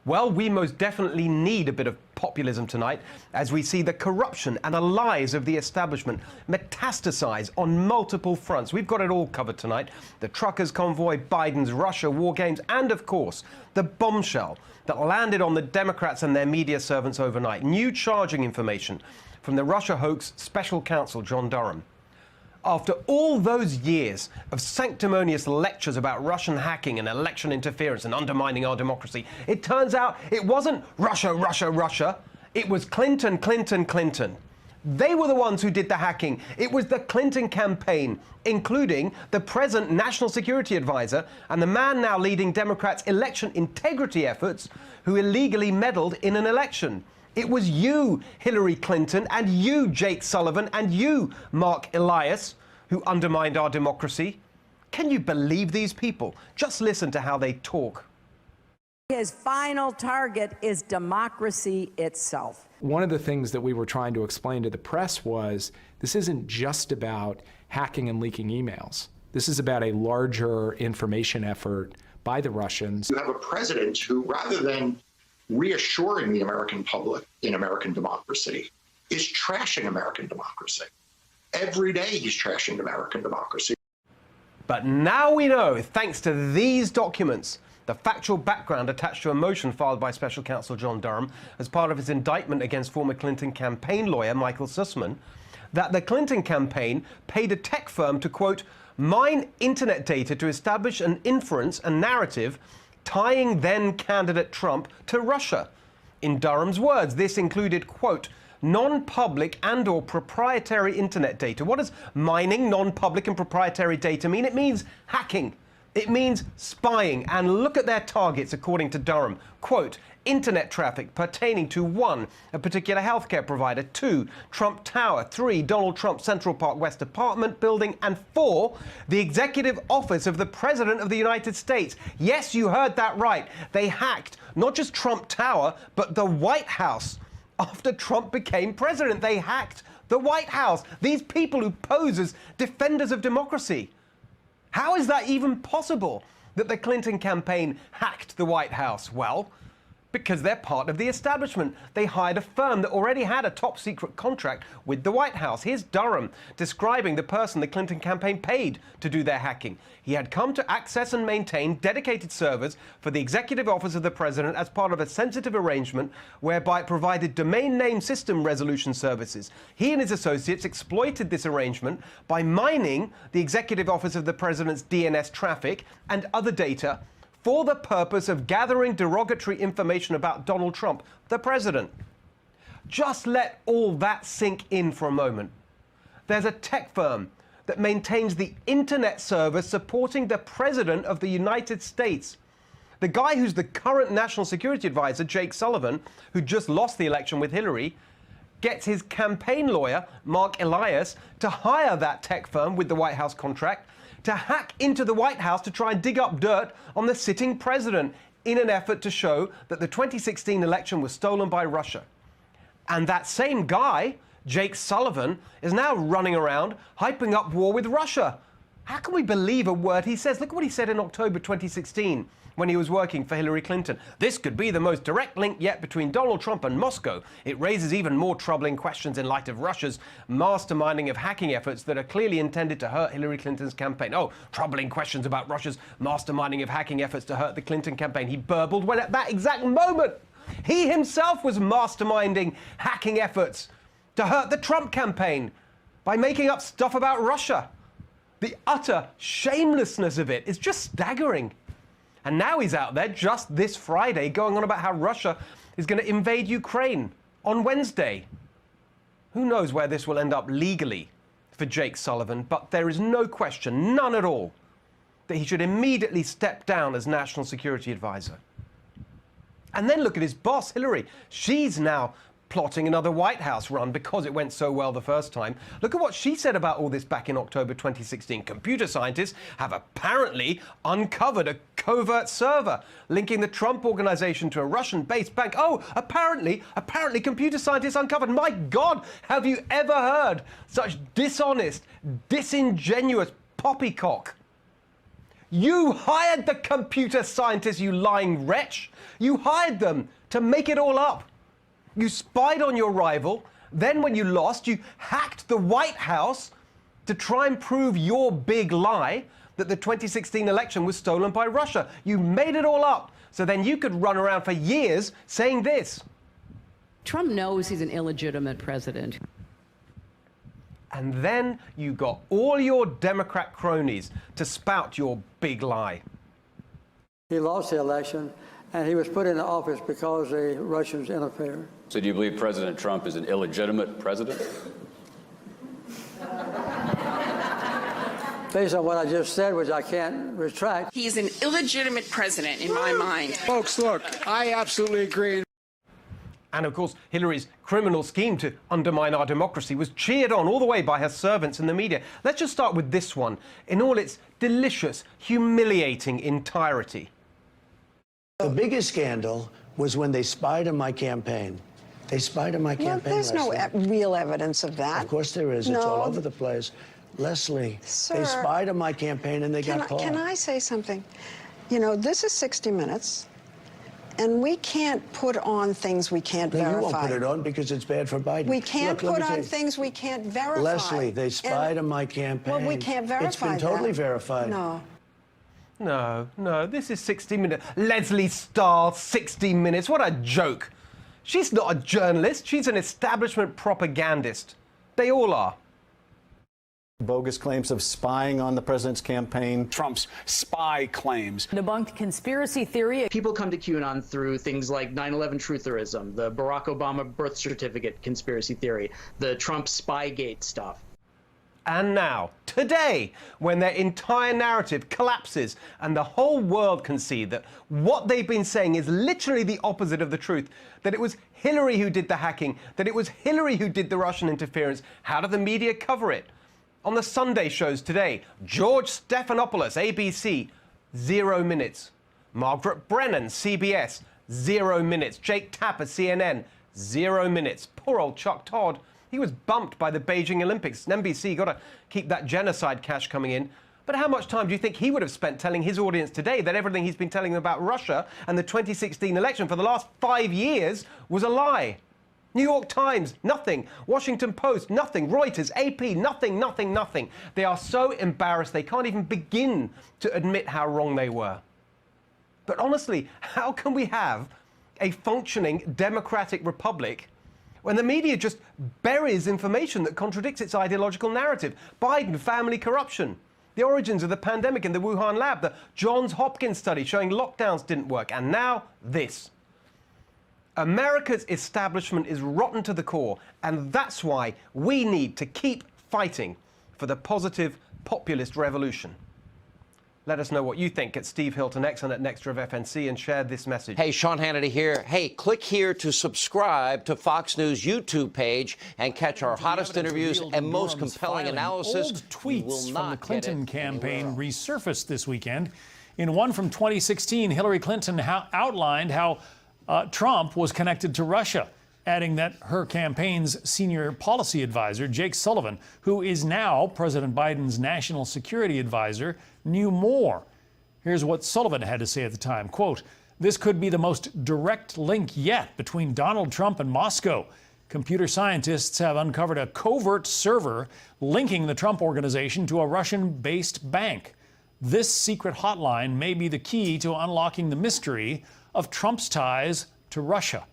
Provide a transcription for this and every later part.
Well, we most definitely need a bit of populism tonight as we see the corruption and the lies of the establishment metastasize on multiple fronts. We've got it all covered tonight. The truckers' convoy, Biden's Russia war games, and of course, the bombshell that landed on the Democrats and their media servants overnight. New charging information from the Russia hoax special counsel, John Durham. After all those years of sanctimonious lectures about Russian hacking and election interference and undermining our democracy, it turns out it wasn't Russia, Russia, Russia. It was Clinton, Clinton, Clinton. They were the ones who did the hacking. It was the Clinton campaign, including the present National Security Advisor and the man now leading Democrats' election integrity efforts who illegally meddled in an election. It was you, Hillary Clinton, and you, Jake Sullivan, and you, Mark Elias, who undermined our democracy. Can you believe these people? Just listen to how they talk. His final target is democracy itself. One of the things that we were trying to explain to the press was this isn't just about hacking and leaking emails. This is about a larger information effort by the Russians. You have a president who, rather than reassuring the American public in American democracy, is trashing American democracy. Every day he's trashing American democracy. But now we know, thanks to these documents, the factual background attached to a motion filed by Special Counsel John Durham as part of his indictment against former Clinton campaign lawyer Michael Sussman, that the Clinton campaign paid a tech firm to, quote, mine internet data to establish an inference and narrative tying then-candidate Trump to Russia. In Durham's words, this included, quote, non-public and/or proprietary internet data. What does mining non-public and proprietary data mean? It means hacking. It means spying. And look at their targets, according to Durham. Quote, internet traffic pertaining to 1, a particular healthcare provider, 2, Trump Tower, 3, Donald Trump Central Park West apartment building, and 4, the executive office of the President of the United States. Yes, you heard that right. They hacked not just Trump Tower, but the White House. After Trump became president, they hacked the White House. These people who pose as defenders of democracy. How is that even possible that the Clinton campaign hacked the White House? Well, because they're part of the establishment. They hired a firm that already had a top-secret contract with the White House. Here's Durham describing the person the Clinton campaign paid to do their hacking. He had come to access and maintain dedicated servers for the executive office of the president as part of a sensitive arrangement whereby it provided domain name system resolution services. He and his associates exploited this arrangement by mining the executive office of the president's DNS traffic and other data for the purpose of gathering derogatory information about Donald Trump, the president. Just let all that sink in for a moment. There's a tech firm that maintains the internet server supporting the President of the United States. The guy who's the current National Security Advisor, Jake Sullivan, who just lost the election with Hillary, gets his campaign lawyer, Mark Elias, to hire that tech firm with the White House contract to hack into the White House to try and dig up dirt on the sitting president in an effort to show that the 2016 election was stolen by Russia. And that same guy, Jake Sullivan, is now running around hyping up war with Russia. How can we believe a word he says? Look at what he said in October 2016 when he was working for Hillary Clinton. This could be the most direct link yet between Donald Trump and Moscow. It raises even more troubling questions in light of Russia's masterminding of hacking efforts that are clearly intended to hurt Hillary Clinton's campaign. Oh, troubling questions about Russia's masterminding of hacking efforts to hurt the Clinton campaign. He burbled when at that exact moment he himself was masterminding hacking efforts to hurt the Trump campaign by making up stuff about Russia. The utter shamelessness of it is just staggering. And now he's out there just this Friday going on about how Russia is going to invade Ukraine on Wednesday. Who knows where this will end up legally for Jake Sullivan, but there is no question, none at all, that he should immediately step down as National Security Advisor. And then look at his boss, Hillary. She's now plotting another White House run because it went so well the first time. Look at what she said about all this back in October 2016. Computer scientists have apparently uncovered a covert server linking the Trump organization to a Russian-based bank. Oh, apparently computer scientists uncovered. My God, have you ever heard such dishonest, disingenuous poppycock? You hired the computer scientists, you lying wretch. You hired them to make it all up. You spied on your rival. Then when you lost, you hacked the White House to try and prove your big lie that the 2016 election was stolen by Russia. You made it all up so then you could run around for years saying this. Trump knows he's an illegitimate president. And then you got all your Democrat cronies to spout your big lie. He lost the election, and he was put into office because the Russians interfered. So do you believe President Trump is an illegitimate president? Based on what I just said, which I can't retract. He's an illegitimate president in my mind. Folks, look, I absolutely agree. And of course, Hillary's criminal scheme to undermine our democracy was cheered on all the way by her servants in the media. Let's just start with this one, in all its delicious, humiliating entirety. The biggest scandal was when they spied on my campaign. They spied on my campaign. There's no real evidence of that. Of course there is. No. It's all over the place. Leslie, Sir, they spied on my campaign and they got caught. Can I say something? You know, this is 60 Minutes, and we can't put on things we can't verify. You won't put it on because it's bad for Biden. We can't Look, put on things we can't verify. Leslie, they spied on my campaign. Well, we can't verify It's been totally that. verified. No. No, this is 60 Minutes. Leslie Stahl, 60 Minutes. What a joke. She's not a journalist. She's an establishment propagandist. They all are. Bogus claims of spying on the president's campaign. Trump's spy claims. Debunked conspiracy theory. People come to QAnon through things like 9/11 trutherism, the Barack Obama birth certificate conspiracy theory, the Trump Spygate stuff. And now, today, when their entire narrative collapses and the whole world can see that what they've been saying is literally the opposite of the truth, that it was Hillary who did the hacking, that it was Hillary who did the Russian interference, how do the media cover it? On the Sunday shows today, George Stephanopoulos, ABC, 0 minutes. Margaret Brennan, CBS, 0 minutes. Jake Tapper, CNN, 0 minutes. Poor old Chuck Todd. He was bumped by the Beijing Olympics. NBC got to keep that genocide cash coming in. But how much time do you think he would have spent telling his audience today that everything he's been telling them about Russia and the 2016 election for the last 5 years was a lie? New York Times, nothing. Washington Post, nothing. Reuters, AP, nothing, nothing, nothing. They are so embarrassed they can't even begin to admit how wrong they were. But honestly, how can we have a functioning democratic republic when the media just buries information that contradicts its ideological narrative? Biden, family corruption, the origins of the pandemic in the Wuhan lab, the Johns Hopkins study showing lockdowns didn't work, and now this. America's establishment is rotten to the core, and that's why we need to keep fighting for the positive populist revolution. Let us know what you think at Steve Hilton X and at Nextra of FNC, and share this message. Hey, Sean Hannity here. Hey, click here to subscribe to Fox News YouTube page and catch our hottest interviews and most compelling analysis. Old tweets from the Clinton campaign resurfaced this weekend. In one from 2016, Hillary Clinton outlined how Trump was connected to Russia, adding that her campaign's senior policy advisor, Jake Sullivan, who is now President Biden's national security advisor, knew more. Here's what Sullivan had to say at the time. Quote, "This could be the most direct link yet between Donald Trump and Moscow. Computer scientists have uncovered a covert server linking the Trump organization to a Russian-based bank. This secret hotline may be the key to unlocking the mystery of Trump's ties to Russia."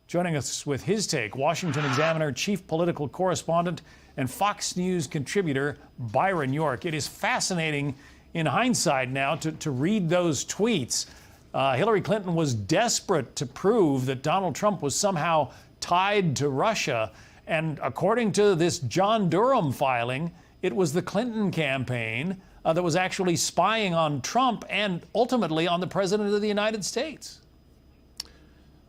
Joining us with his take, Washington Examiner chief political correspondent and Fox News contributor Byron York. It is fascinating in hindsight now to read those tweets. Hillary Clinton was desperate to prove that Donald Trump was somehow tied to Russia. And according to this John Durham filing, it was the Clinton campaign that was actually spying on Trump and ultimately on the President of the United States.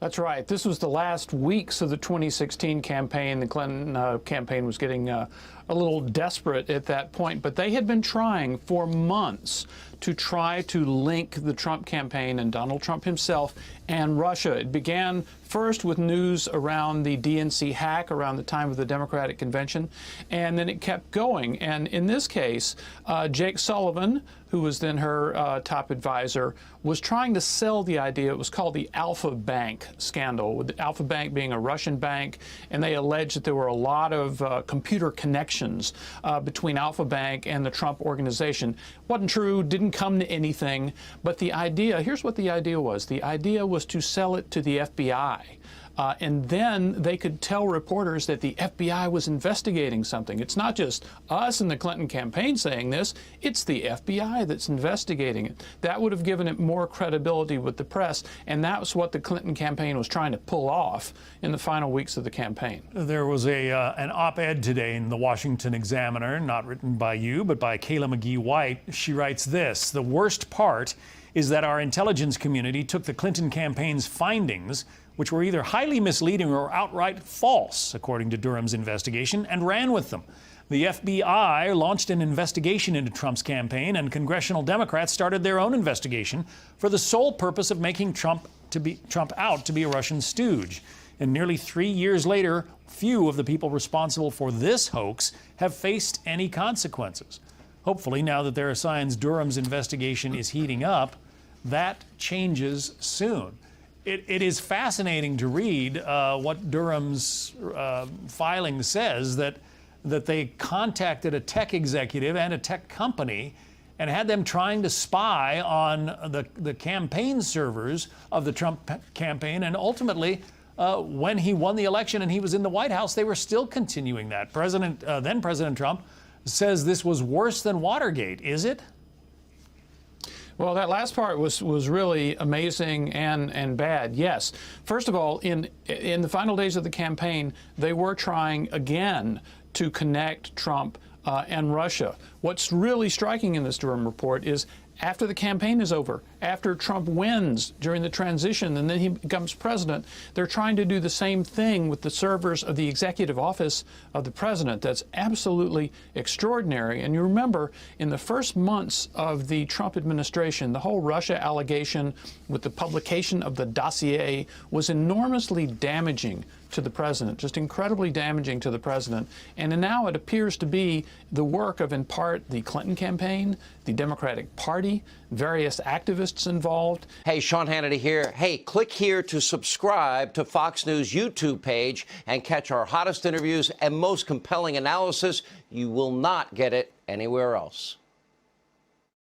That's right. This was the last weeks of the 2016 campaign. The Clinton campaign was getting a little desperate at that point, but they had been trying for months to try to link the Trump campaign and Donald Trump himself and Russia. It began first with news around the DNC hack around the time of the Democratic Convention, and then it kept going. And in this case, Jake Sullivan, who was then her top advisor, was trying to sell the idea. It was called the Alpha Bank scandal, with the Alpha Bank being a Russian bank, and they alleged that there were a lot of computer connections between Alpha Bank and the Trump organization. Wasn't true, didn't come to anything, but the idea, here's what the idea was. The idea was to sell it to the FBI. And then they could tell reporters that the FBI was investigating something. It's not just us and the Clinton campaign saying this, it's the FBI that's investigating it. That would have given it more credibility with the press, and that was what the Clinton campaign was trying to pull off in the final weeks of the campaign. There was an op-ed today in the Washington Examiner, not written by you, but by Kayla McGee White. She writes this: "The worst part is that our intelligence community took the Clinton campaign's findings, which were either highly misleading or outright false, according to Durham's investigation, and ran with them. The FBI launched an investigation into Trump's campaign, and congressional Democrats started their own investigation for the sole purpose of making Trump out to be a Russian stooge. And nearly 3 years later, few of the people responsible for this hoax have faced any consequences. Hopefully, now that there are signs Durham's investigation is heating up, that changes soon." It is fascinating to read what Durham's filing says, that they contacted a tech executive and a tech company and had them trying to spy on the campaign servers of the Trump campaign. And ultimately, when he won the election and he was in the White House, they were still continuing that. Then President Trump says this was worse than Watergate. Is it? Well, that last part was really amazing and bad. Yes. First of all, in the final days of the campaign, they were trying again to connect Trump and Russia. What's really striking in this Durham report is after the campaign is over, after Trump wins during the transition and then he becomes president, they're trying to do the same thing with the servers of the executive office of the president. That's absolutely extraordinary. And you remember, in the first months of the Trump administration, the whole Russia allegation with the publication of the dossier was enormously damaging to the president, just incredibly damaging to the president. And now it appears to be the work of, in part, the Clinton campaign, the Democratic Party, various activists involved. Hey, Sean Hannity here. Hey, click here to subscribe to Fox News YouTube page and catch our hottest interviews and most compelling analysis. You will not get it anywhere else.